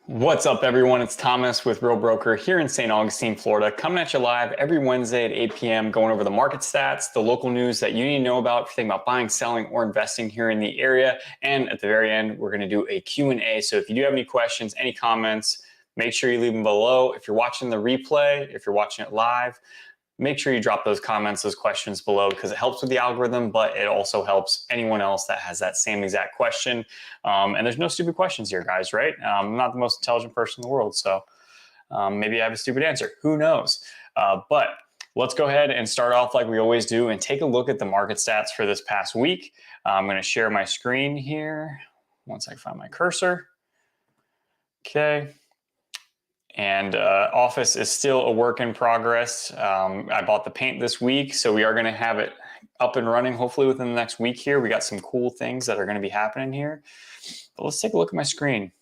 What's up, everyone? It's Thomas with Real Broker here in St. Augustine, Florida, coming at you live every Wednesday at 8 p.m., going over the market stats, the local news that you need to know about if you're thinking about buying, selling, or investing here in the area. And at the very end, we're going to do a Q&A. So if you do have any questions, any comments, make sure you leave them below. If you're watching the replay, if you're watching it live, make sure you drop those comments, those questions below, because it helps with the algorithm, but it also helps anyone else that has that same exact question. And there's no stupid questions here, guys, right? I'm not the most intelligent person in the world, so maybe I have a stupid answer. Who knows? But let's go ahead and start off like we always do and take a look at the market stats for this past week. I'm going to share my screen here once I find my cursor. Okay. And office is still a work in progress. I bought the paint this week, so we are going to have it up and running hopefully within the next week here. We got some cool things that are going to be happening here. But let's take a look at my screen.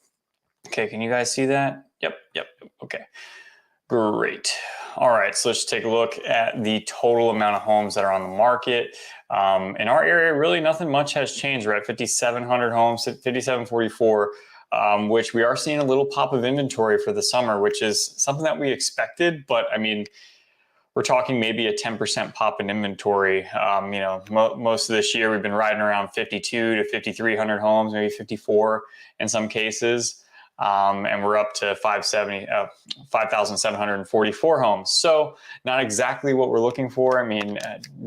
Okay, can you guys see that? Yep. Okay, great. All right, so let's take a look at the total amount of homes that are on the market. In our area, really nothing much has changed. We're at 5,700 homes, 5,744. Which we are seeing a little pop of inventory for the summer, which is something that we expected. But I mean, we're talking maybe a 10% pop in inventory. Most of this year we've been riding around 52 to 5,300 homes, maybe 54 in some cases. And we're up to 5,744 homes. So not exactly what we're looking for. I mean,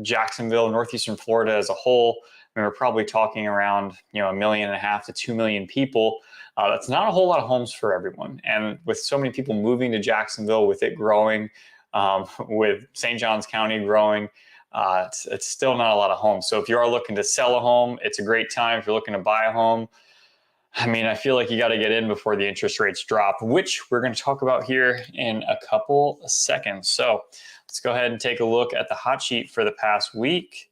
Jacksonville, Northeastern Florida as a whole, I mean, we're probably talking around, 1.5 million to 2 million people. That's not a whole lot of homes for everyone. And with so many people moving to Jacksonville, with it growing, with St. Johns County growing, it's still not a lot of homes. So if you are looking to sell a home, it's a great time. If you're looking to buy a home, I mean, I feel like you got to get in before the interest rates drop, which we're going to talk about here in a couple of seconds. So let's go ahead and take a look at the hot sheet for the past week.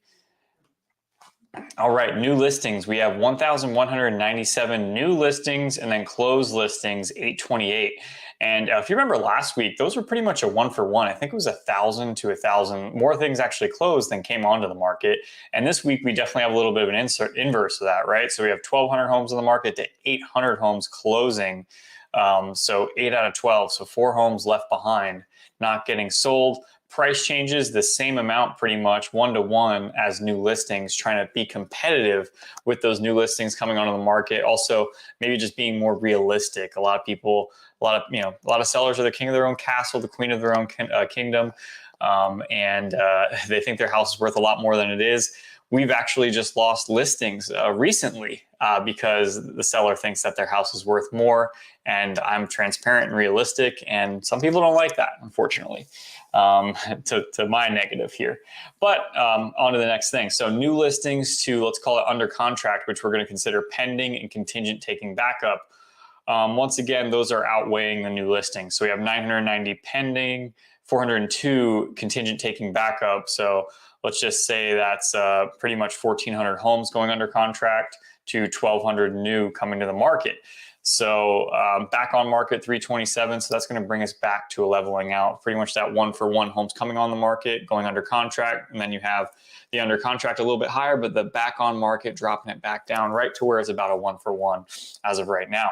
All right, new listings. We have 1,197 new listings and then closed listings, 828. And if you remember last week, those were pretty much a one-for-one. I think it was 1,000 to 1,000 more things actually closed than came onto the market. And this week, we definitely have a little bit of an inverse of that, right? So we have 1,200 homes on the market to 800 homes closing. So 8 out of 12, so 4 homes left behind, not getting sold. Price changes the same amount pretty much, 1-to-1 as new listings, trying to be competitive with those new listings coming onto the market. Also, maybe just being more realistic. A lot of sellers are the king of their own castle, the queen of their own kingdom, and they think their house is worth a lot more than it is. We've actually just lost listings recently because the seller thinks that their house is worth more, and I'm transparent and realistic, and some people don't like that, unfortunately, to my negative here. But on to the next thing. So new listings to, let's call it under contract, which we're going to consider pending and contingent taking backup. Once again, those are outweighing the new listings. So we have 990 pending, 402 contingent taking backup. So let's just say that's pretty much 1,400 homes going under contract to 1,200 new coming to the market. So back on market 327. So that's going to bring us back to a leveling out, pretty much that one-for-one homes coming on the market, going under contract. And then you have the under contract a little bit higher, but the back on market dropping it back down right to where it's about a one-for-one as of right now.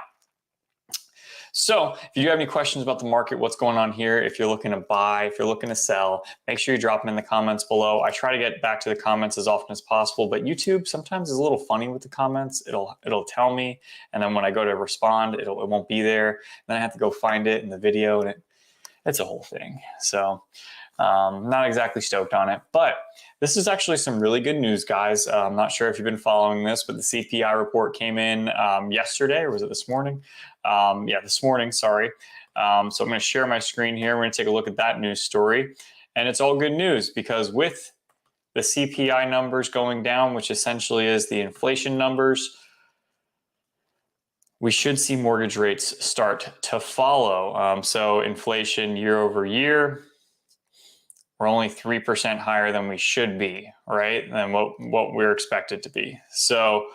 So if you do have any questions about the market, what's going on here, if you're looking to buy, if you're looking to sell, make sure you drop them in the comments below. I try to get back to the comments as often as possible, but YouTube sometimes is a little funny with the comments. It'll tell me, and then when I go to respond, it won't be there. Then I have to go find it in the video, and it's a whole thing. So not exactly stoked on it, but this is actually some really good news, guys. I'm not sure if you've been following this, but the CPI report came in yesterday, or was it this morning? Yeah, this morning, sorry. So I'm going to share my screen here. We're going to take a look at that news story. And it's all good news because with the CPI numbers going down, which essentially is the inflation numbers, we should see mortgage rates start to follow. So inflation year over year, we're only 3% higher than we should be, right? Than what we're expected to be. So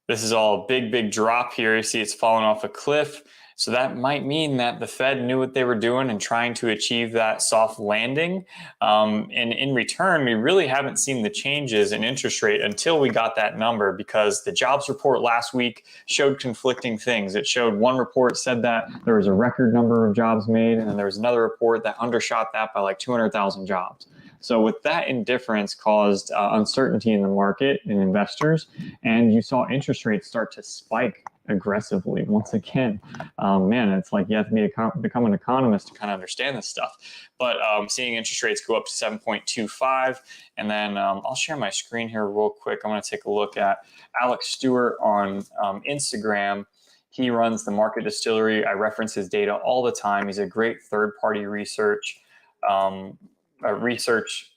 This is all a big drop here. You see it's falling off a cliff. So that might mean that the Fed knew what they were doing and trying to achieve that soft landing. And in return, we really haven't seen the changes in interest rate until we got that number, because the jobs report last week showed conflicting things. It showed one report said that there was a record number of jobs made, and then there was another report that undershot that by like 200,000 jobs. So with that indifference caused uncertainty in the market and investors, and you saw interest rates start to spike aggressively once again. Man, it's like you have to become an economist to kind of understand this stuff. But seeing interest rates go up to 7.25, and then I'll share my screen here real quick. I'm going to take a look at Alex Stewart on Instagram. He runs the Market Distillery. I reference his data all the time. He's a great third-party research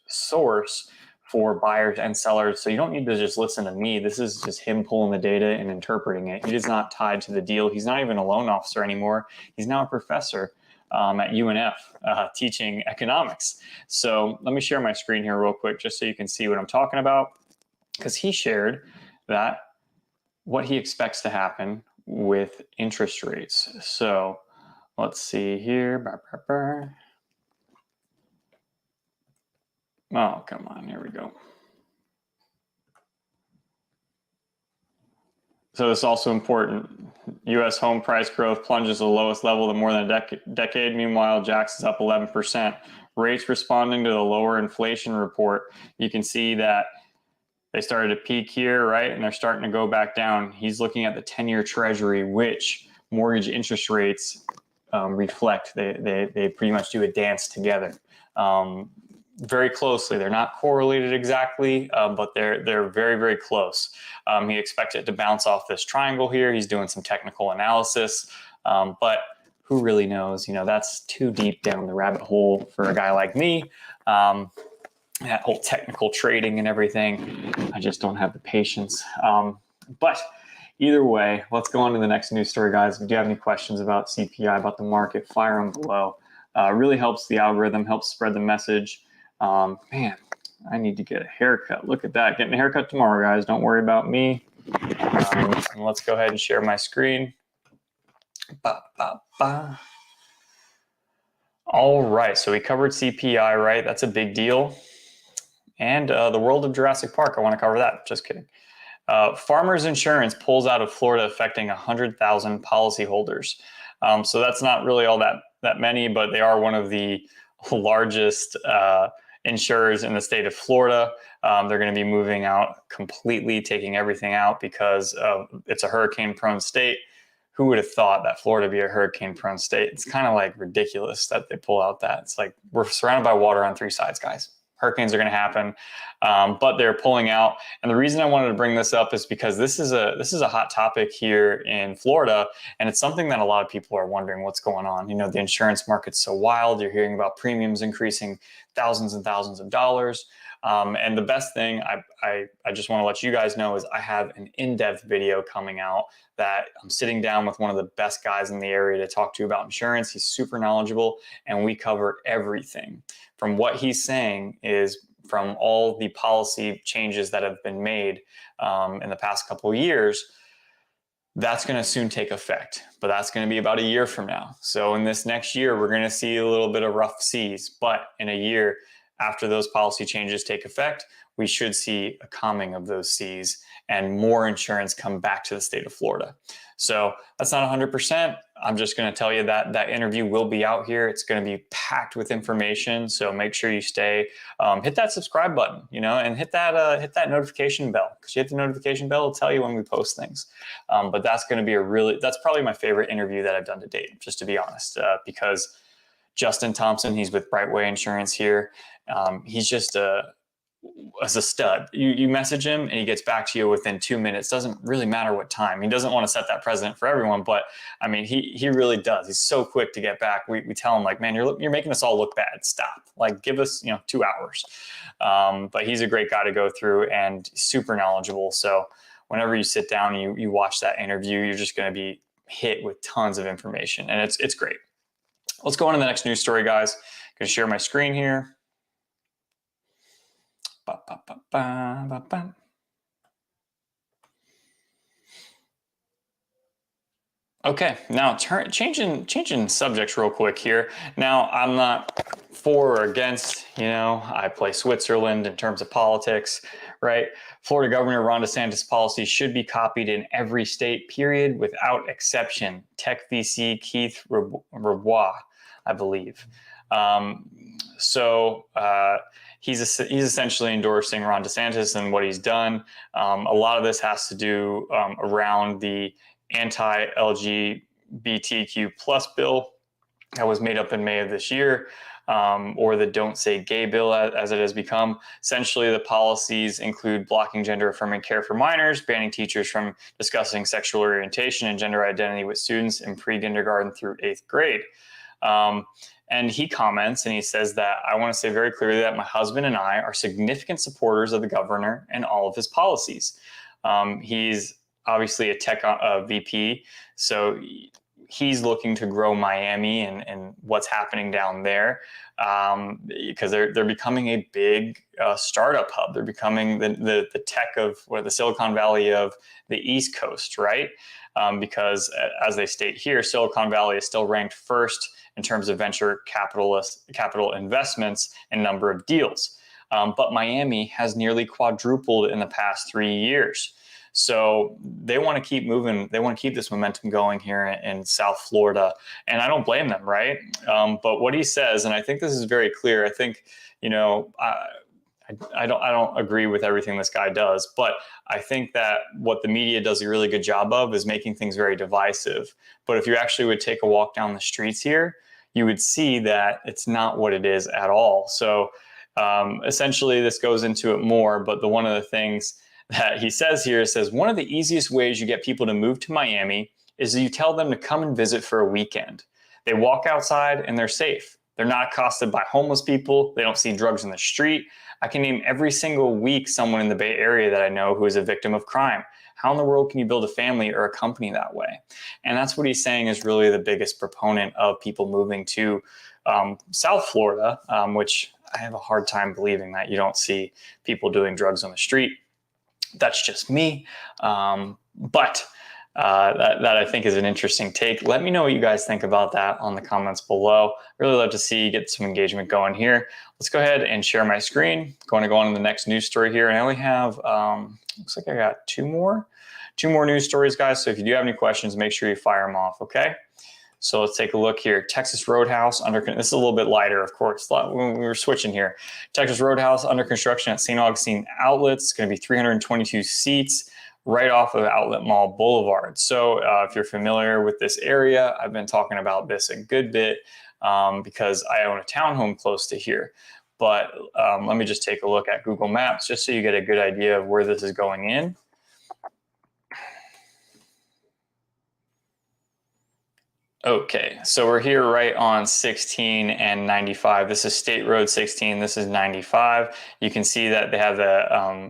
source for buyers and sellers. So you don't need to just listen to me. This is just him pulling the data and interpreting it. He is not tied to the deal. He's not even a loan officer anymore. He's now a professor at UNF teaching economics. So let me share my screen here real quick just so you can see what I'm talking about, because he shared that what he expects to happen with interest rates. So let's see here. Oh, come on. Here we go. So this is also important. U.S. home price growth plunges to the lowest level in more than a decade. Meanwhile, Jax is up 11%. Rates responding to the lower inflation report. You can see that they started to peak here, right? And they're starting to go back down. He's looking at the 10-year Treasury, which mortgage interest rates reflect. They pretty much do a dance together. Very closely. They're not correlated exactly, but they're very close. He expects it to bounce off this triangle here. He's doing some technical analysis, but who really knows? You know, that's too deep down the rabbit hole for a guy like me. That whole technical trading and everything, I just don't have the patience. But either way, let's go on to the next news story, guys. If you do have any questions about CPI, about the market, fire them below. Really helps the algorithm, helps spread the message. Man, I need to get a haircut. Look at that. Getting a haircut tomorrow, guys. Don't worry about me. And let's go ahead and share my screen. All right, so we covered CPI, right? That's a big deal. And the world of Jurassic Park, I want to cover that. Just kidding. Farmers Insurance pulls out of Florida, affecting 100,000 policyholders. So that's not really all that many, but they are one of the largest insurers in the state of Florida. They're going to be moving out completely, taking everything out because it's a hurricane-prone state. Who would have thought that Florida would be a hurricane-prone state? It's kind of like ridiculous that they pull out that. It's like we're surrounded by water on three sides, guys. Hurricanes are going to happen, but they're pulling out. And the reason I wanted to bring this up is because this is a hot topic here in Florida, and it's something that a lot of people are wondering what's going on. You know, the insurance market's so wild. You're hearing about premiums increasing thousands and thousands of dollars. And the best thing I just want to let you guys know is I have an in-depth video coming out that I'm sitting down with one of the best guys in the area to talk to about insurance. He's super knowledgeable, and we cover everything from what he's saying is from all the policy changes that have been made in the past couple of years. That's going to soon take effect, but that's going to be about a year from now. So in this next year, we're going to see a little bit of rough seas, but in a year after those policy changes take effect, we should see a calming of those seas and more insurance come back to the state of Florida. So that's not 100%. I'm just going to tell you that that interview will be out here. It's going to be packed with information. So make sure you stay, hit that subscribe button, you know, and hit that notification bell, because you hit the notification bell, it'll tell you when we post things. But that's going to be that's probably my favorite interview that I've done to date, just to be honest, because Justin Thompson, he's with Brightway Insurance here. He's just as a stud. You message him and he gets back to you within 2 minutes. Doesn't really matter what time. He doesn't want to set that precedent for everyone, but I mean, he really does. He's so quick to get back. We tell him like, man, you're making us all look bad. Stop. Like, give us 2 hours. But he's a great guy to go through and super knowledgeable. So whenever you sit down and you watch that interview, you're just going to be hit with tons of information, and it's great. Let's go on to the next news story, guys. I'm going to share my screen here. Okay, now changing subjects real quick here. Now, I'm not for or against, I play Switzerland in terms of politics, right? Florida Governor Ron DeSantis' policy should be copied in every state, period, without exception. Tech VC Keith Rabois, I believe. He's essentially endorsing Ron DeSantis and what he's done. A lot of this has to do around the anti-LGBTQ plus bill that was made up in May of this year, or the Don't Say Gay bill as it has become. Essentially, the policies include blocking gender-affirming care for minors, banning teachers from discussing sexual orientation and gender identity with students in pre-kindergarten through 8th grade. And he comments and he says that, I want to say very clearly that my husband and I are significant supporters of the governor and all of his policies. He's obviously a tech VP, so he's looking to grow Miami and what's happening down there, because they're becoming a big startup hub. They're becoming the tech of, or the Silicon Valley of the East Coast, right? Because as they state here, Silicon Valley is still ranked first in terms of venture capital investments and number of deals. But Miami has nearly quadrupled in the past 3 years. So they want to keep moving. They want to keep this momentum going here in South Florida. And I don't blame them, right? But what he says, and I think this is very clear, I think, I don't agree with everything this guy does, but I think that what the media does a really good job of is making things very divisive. But if you actually would take a walk down the streets here, you would see that it's not what it is at all. So essentially this goes into it more, but one of the things that he says here, says one of the easiest ways you get people to move to Miami is you tell them to come and visit for a weekend. They walk outside and they're safe. They're not accosted by homeless people. They don't see drugs in the street. I can name every single week someone in the Bay Area that I know who is a victim of crime. How in the world can you build a family or a company that way? And that's what he's saying is really the biggest proponent of people moving to South Florida, which I have a hard time believing that you don't see people doing drugs on the street. That's just me. But that I think is an interesting take. Let me know what you guys think about that on the comments below. Really love to see get some engagement going here. Let's go ahead and share my screen. Going to go on to the next news story here. And I only have, looks like I got two more news stories, guys. So if you do have any questions, make sure you fire them off, okay? So let's take a look here. Texas Roadhouse this is a little bit lighter, of course. We were switching here. Texas Roadhouse under construction at St. Augustine Outlets. It's going to be 322 seats right off of Outlet Mall Boulevard. So if you're familiar with this area, I've been talking about this a good bit because I own a townhome close to here. But let me just take a look at Google Maps just so you get a good idea of where this is going in. Okay, so we're here right on 16 and 95. This is State Road 16. This is 95. You can see that they have the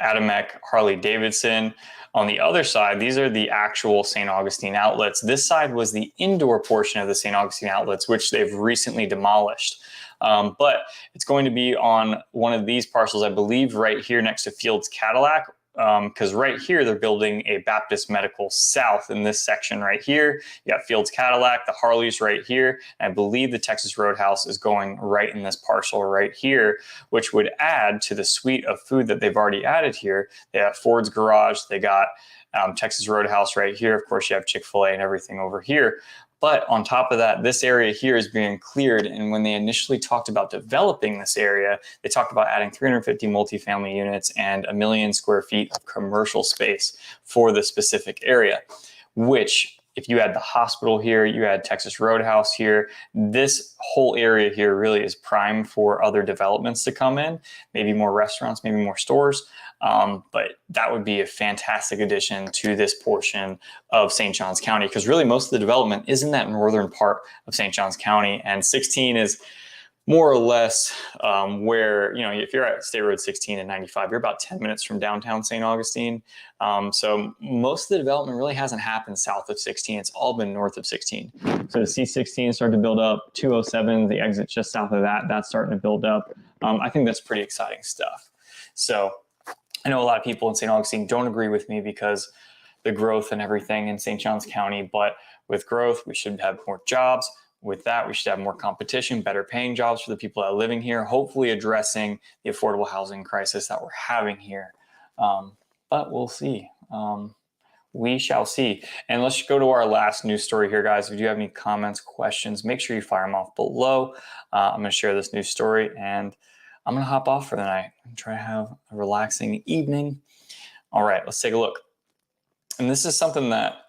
Adamek Harley Davidson. On the other side, these are the actual St. Augustine Outlets. This side was the indoor portion of the St. Augustine Outlets, which they've recently demolished. But it's going to be on one of these parcels, I believe, right here next to Fields Cadillac. Because right here, they're building a Baptist Medical South in this section right here. You got Fields Cadillac, the Harleys right here. And I believe the Texas Roadhouse is going right in this parcel right here, which would add to the suite of food that they've already added here. They have Ford's Garage. They got Texas Roadhouse right here. Of course, you have Chick-fil-A and everything over here. But on top of that, this area here is being cleared. And when they initially talked about developing this area, they talked about adding 350 multifamily units and 1 million square feet of commercial space for the specific area, which if you add the hospital here, you add Texas Roadhouse here, this whole area here really is prime for other developments to come in, maybe more restaurants, maybe more stores. But that would be a fantastic addition to this portion of St. Johns County, because really most of the development is in that northern part of St. Johns County, and 16 is more or less where, if you're at State Road 16 and 95, you're about 10 minutes from downtown St. Augustine. So most of the development really hasn't happened south of 16. It's all been north of 16. So the C16 started to build up, 207, the exit just south of that, that's starting to build up. I think that's pretty exciting stuff. So I know a lot of people in St. Augustine don't agree with me because the growth and everything in St. Johns County. But with growth, we should have more jobs. With that, we should have more competition, better paying jobs for the people that are living here, hopefully addressing the affordable housing crisis that we're having here. But we'll see. We shall see. And let's go to our last news story here, guys. If you have any comments, questions, make sure you fire them off below. I'm going to share this news story and I'm going to hop off for the night and try to have a relaxing evening. All right, let's take a look. And this is something that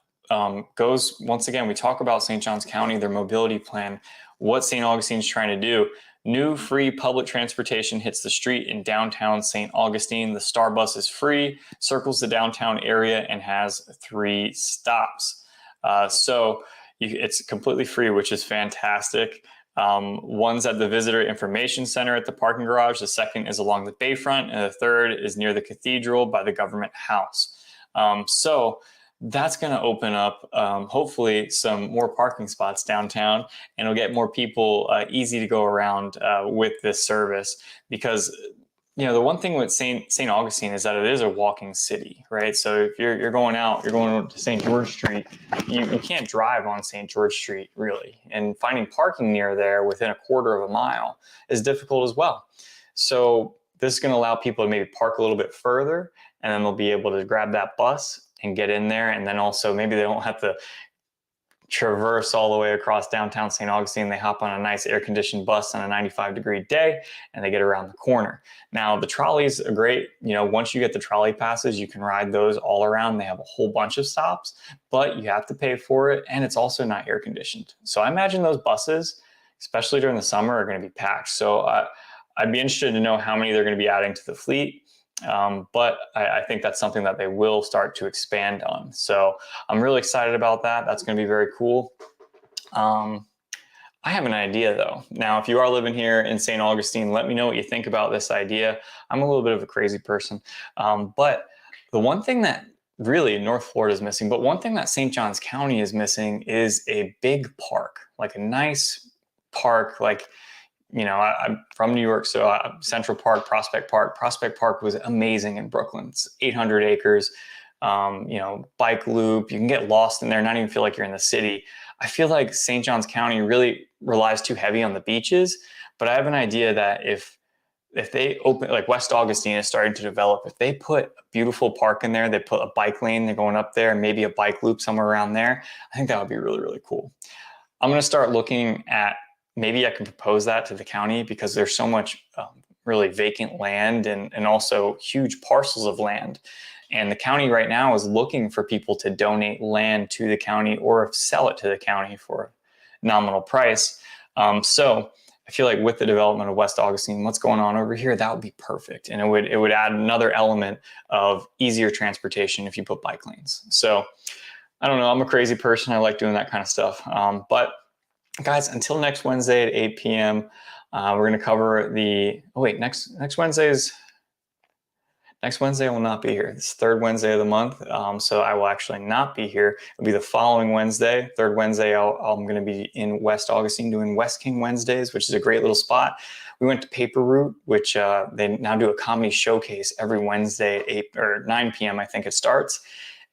goes, once again, we talk about St. Johns County, their mobility plan, what St. Augustine is trying to do. New free public transportation hits the street in downtown St. Augustine. The Star Bus is free, circles the downtown area, and has 3 stops. It's completely free, which is fantastic. One's at the Visitor Information Center at the parking garage. The second is along the bayfront, and the third is near the cathedral by the government house. So that's going to open up, hopefully, some more parking spots downtown, and it'll get more people easy to go around with this service. Because, you know, the one thing with St. Augustine is that it is a walking city, right? So if you're going out, you're going to St. George Street, you can't drive on St. George Street, really. And finding parking near there within a quarter of a mile is difficult as well. So this is going to allow people to maybe park a little bit further, and then they'll be able to grab that bus and get in there. And then also maybe they don't have to traverse all the way across downtown St. Augustine. They hop on a nice air-conditioned bus on a 95-degree day and they get around the corner. Now, the trolleys are great. You know, once you get the trolley passes, you can ride those all around. They have a whole bunch of stops, but you have to pay for it, and it's also not air-conditioned. So I imagine those buses, especially during the summer, are going to be packed. So I'd be interested to know how many they're going to be adding to the fleet. But I think that's something that they will start to expand on. So I'm really excited about that. That's going to be very cool. I have an idea though. Now, if you are living here in St. Augustine, let me know what you think about this idea. I'm a little bit of a crazy person. But the one thing that really North Florida is missing, but one thing that St. Johns County is missing is a big park, like a nice park, like, you know, I'm from New York, so Central Park, Prospect Park. Prospect Park was amazing in Brooklyn. It's 800 acres, you know, bike loop. You can get lost in there, not even feel like you're in the city. I feel like St. Johns County really relies too heavy on the beaches, but I have an idea that if they open, like West Augustine is starting to develop, if they put a beautiful park in there, they put a bike lane, they're going up there, and maybe a bike loop somewhere around there, I think that would be really, really cool. I'm going to start looking at, maybe I can propose that to the county, because there's so much really vacant land and also huge parcels of land. And the county right now is looking for people to donate land to the county or sell it to the county for a nominal price. So I feel like with the development of West Augustine, what's going on over here, that would be perfect. And it would add another element of easier transportation if you put bike lanes. So I don't know, I'm a crazy person. I like doing that kind of stuff. But guys, until next Wednesday at 8 p.m., we're going to cover the, oh wait, next Wednesday I will not be here. It's third Wednesday of the month, so I will actually not be here. It'll be the following Wednesday. Third Wednesday, I'm going to be in West Augustine doing West King Wednesdays, which is a great little spot. We went to Paper Route, which they now do a comedy showcase every Wednesday at 8 or 9 p.m. I think it starts.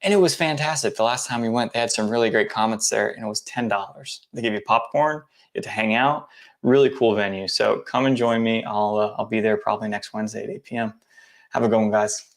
And it was fantastic. The last time we went, they had some really great comics there, and it was $10. They give you popcorn, you get to hang out. Really cool venue. So come and join me. I'll be there probably next Wednesday at 8 p.m. Have a good one, guys.